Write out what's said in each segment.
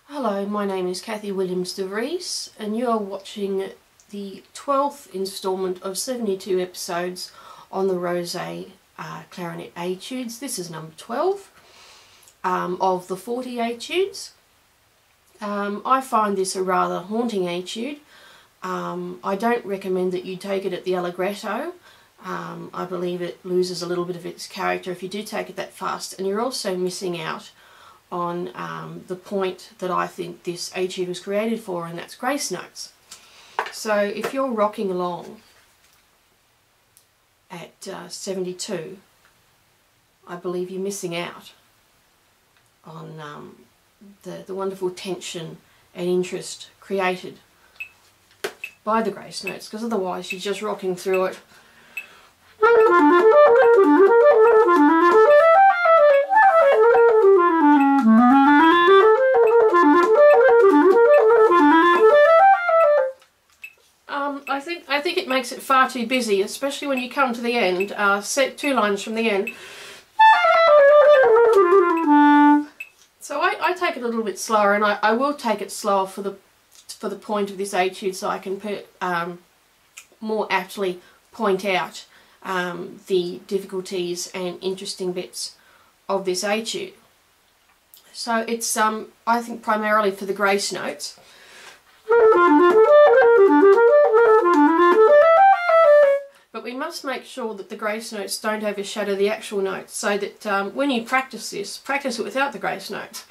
Hello, my name is Kathy Williams-DeVries and you are watching the 12th instalment of 72 episodes on the Rosé Clarinet Etudes. This is number 12 of the 40 Etudes. I find this a rather haunting etude. I don't recommend that you take it at the allegretto. I believe it loses a little bit of its character if you do take it that fast, and you're also missing out on the point that I think this etude was created for, and that's grace notes. So if you're rocking along at 72, I believe you're missing out on the wonderful tension and interest created by the grace notes, because otherwise you're just rocking through it. I think it makes it far too busy, especially when you come to the end. Set 2 lines from the end. So I take it a little bit slower, and I will take it slower for the point of this etude, so I can more aptly point out the difficulties and interesting bits of this etude. So it's I think primarily for the grace notes. But we must make sure that the grace notes don't overshadow the actual notes, so that when you practice this, practice it without the grace notes.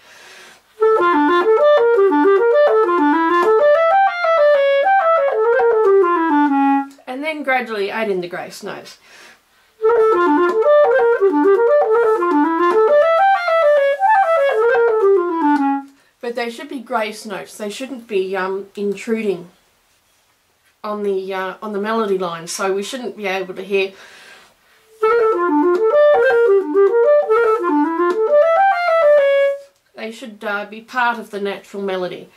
And then gradually add in the grace notes. But they should be grace notes. They shouldn't be intruding on the melody line, so we shouldn't be able to hear. They should be part of the natural melody.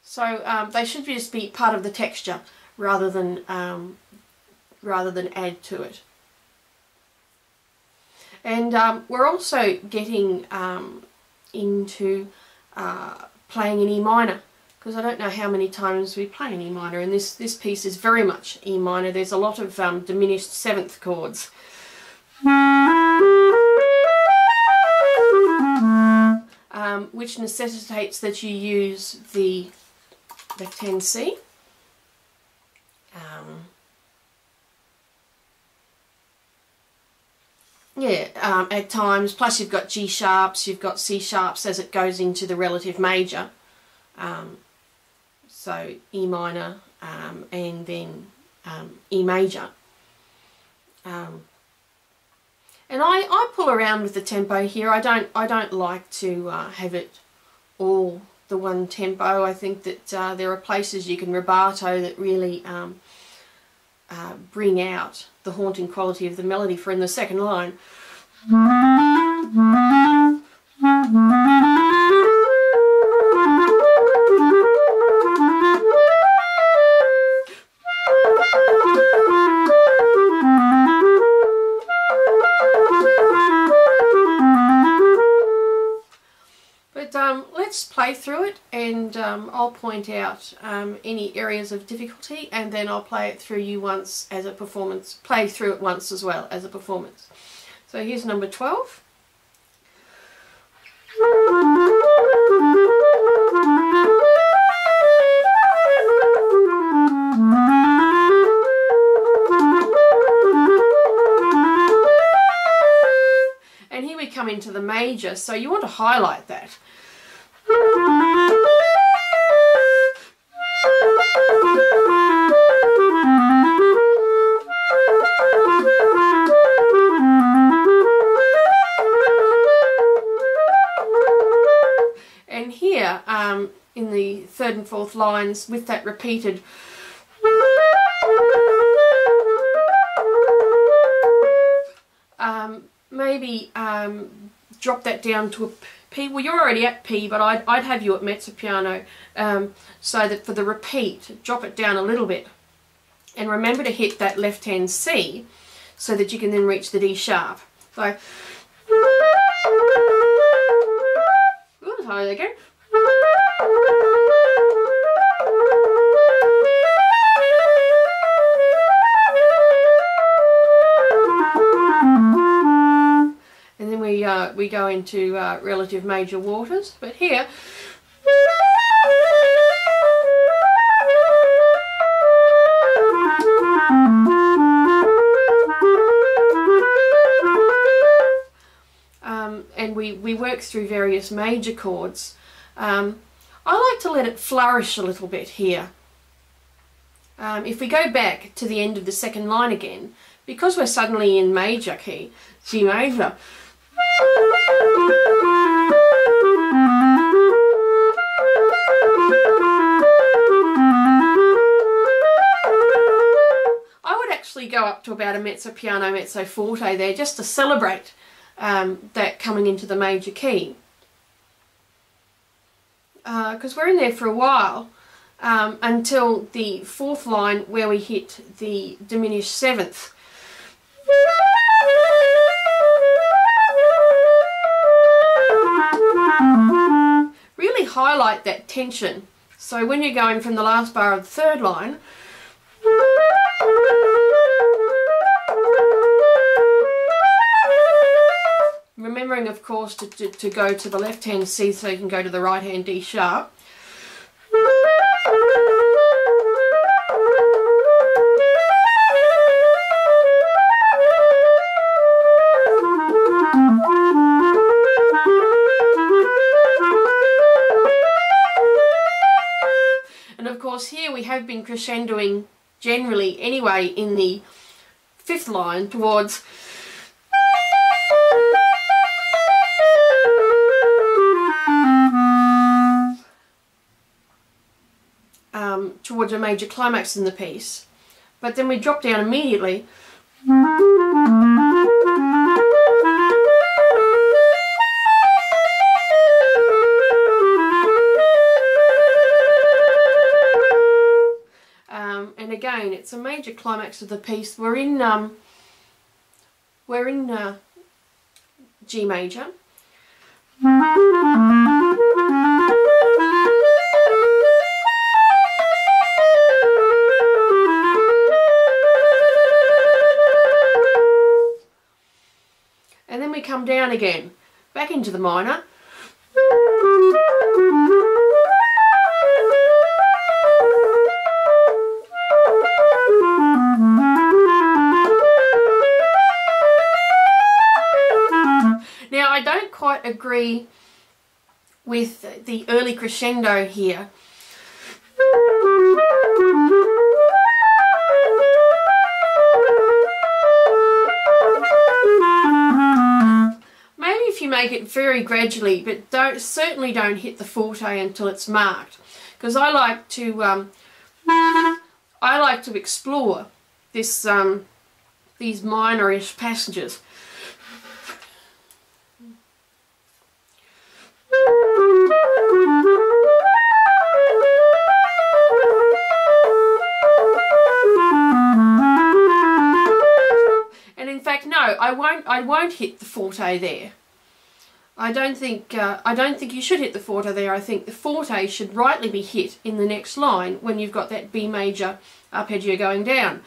So they should just be part of the texture rather than add to it. And we're also getting into playing in E minor, because I don't know how many times we play in E minor, and this piece is very much E minor. There's a lot of diminished 7th chords. Which necessitates that you use the left hand C. At times, plus you've got G sharps, you've got C sharps as it goes into the relative major. So E minor and then E major. And I pull around with the tempo here. I don't like to have it all the one tempo. I think that there are places you can rubato that really bring out the haunting quality of the melody. For in the second line, let's play through it, and I'll point out any areas of difficulty, and then I'll play it through you once as a performance, play through it once as well as a performance. So here's number 12. And here we come into the major, so you want to highlight that. And here, in the 3rd and 4th lines, with that repeated, maybe drop that down to a P. Well, you're already at P, but I'd have you at mezzo piano, so that for the repeat, drop it down a little bit And remember to hit that left hand C so that you can then reach the D sharp. So, ooh, there you go. And then we go into relative major waters, but here and we work through various major chords. I like to let it flourish a little bit here. If we go back to the end of the second line again, because we're suddenly in major key, G major, I would actually go up to about a mezzo piano, mezzo forte there, just to celebrate that coming into the major key. Because we're in there for a while, until the fourth line where we hit the diminished seventh. Really highlight that tension. So when you're going from the last bar of the third line, remembering of course to go to the left hand C so you can go to the right hand D sharp. And of course here we have been crescendoing generally anyway in the fifth line towards towards a major climax in the piece, but then we drop down immediately and again it's a major climax of the piece. We're in G major. And then we come down again, back into the minor. Now I don't quite agree with the early crescendo here. Make it very gradually, but certainly don't hit the forte until it's marked, because I like to explore this these minorish passages. And in fact, no, I won't hit the forte there. I don't think you should hit the forte there. I think the forte should rightly be hit in the next line when you've got that B major arpeggio going down.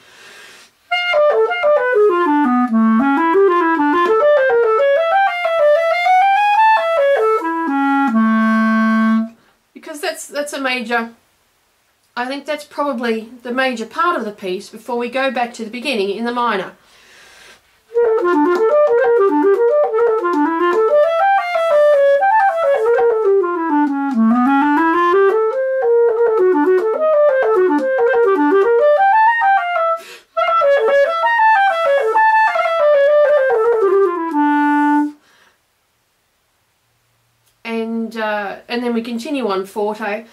Because that's a major, I think that's probably the major part of the piece before we go back to the beginning in the minor. And then we continue on forte.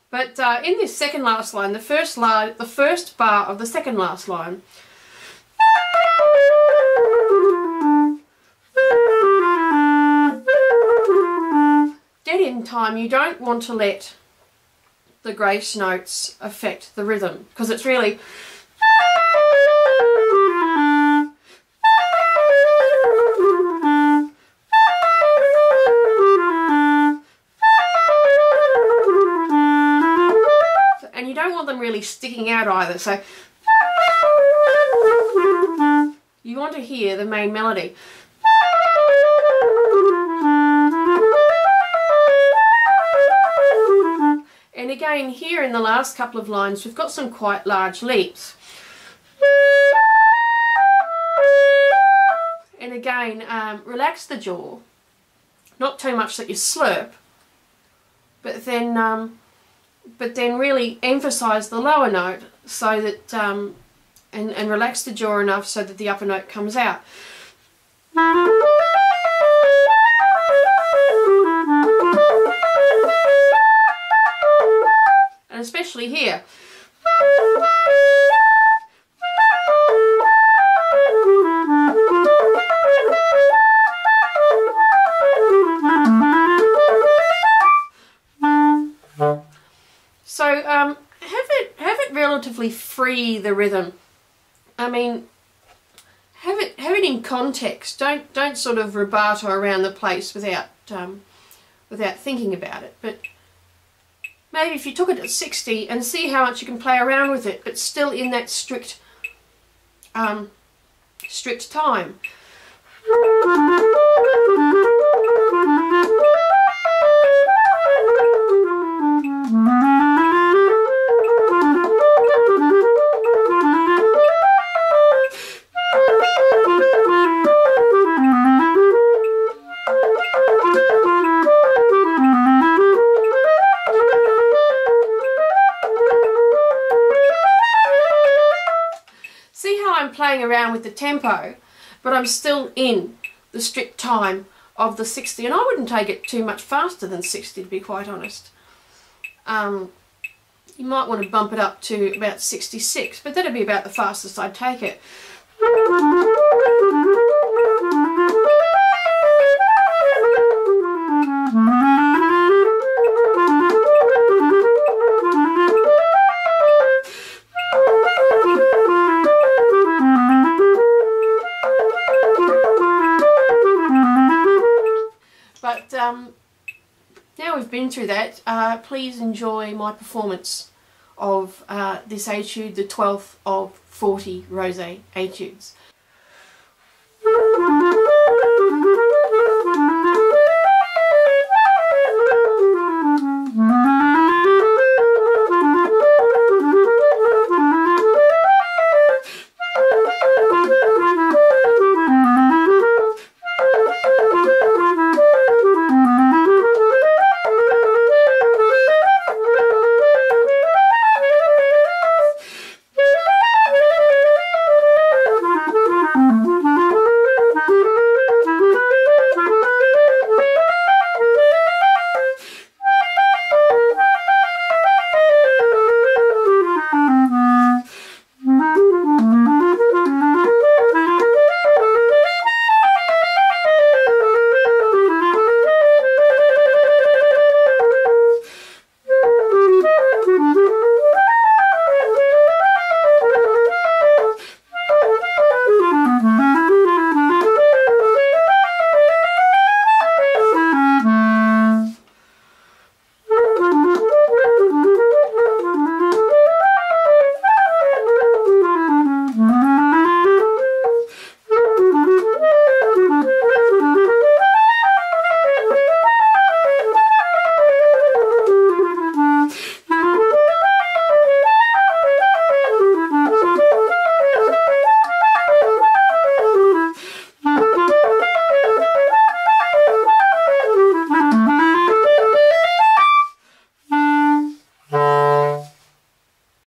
But But in this second last line, the first bar of the second last line, dead in time, you don't want to let the grace notes affect the rhythm, because it's really them really sticking out either, so you want to hear the main melody. And again, here in the last couple of lines, we've got some quite large leaps. And again, relax the jaw, not too much that you slurp, but then really emphasize the lower note, so that and relax the jaw enough so that the upper note comes out. And especially here. So have it relatively free, the rhythm. I mean, have it in context. Don't sort of rubato around the place without thinking about it. But maybe if you took it at 60 and see how much you can play around with it, but still in that strict time. Playing around with the tempo, but I'm still in the strict time of the 60, and I wouldn't take it too much faster than 60, to be quite honest. You might want to bump it up to about 66, but that'd be about the fastest I'd take it. Now we've been through that, please enjoy my performance of this etude, the 12th of 40 Rose Etudes.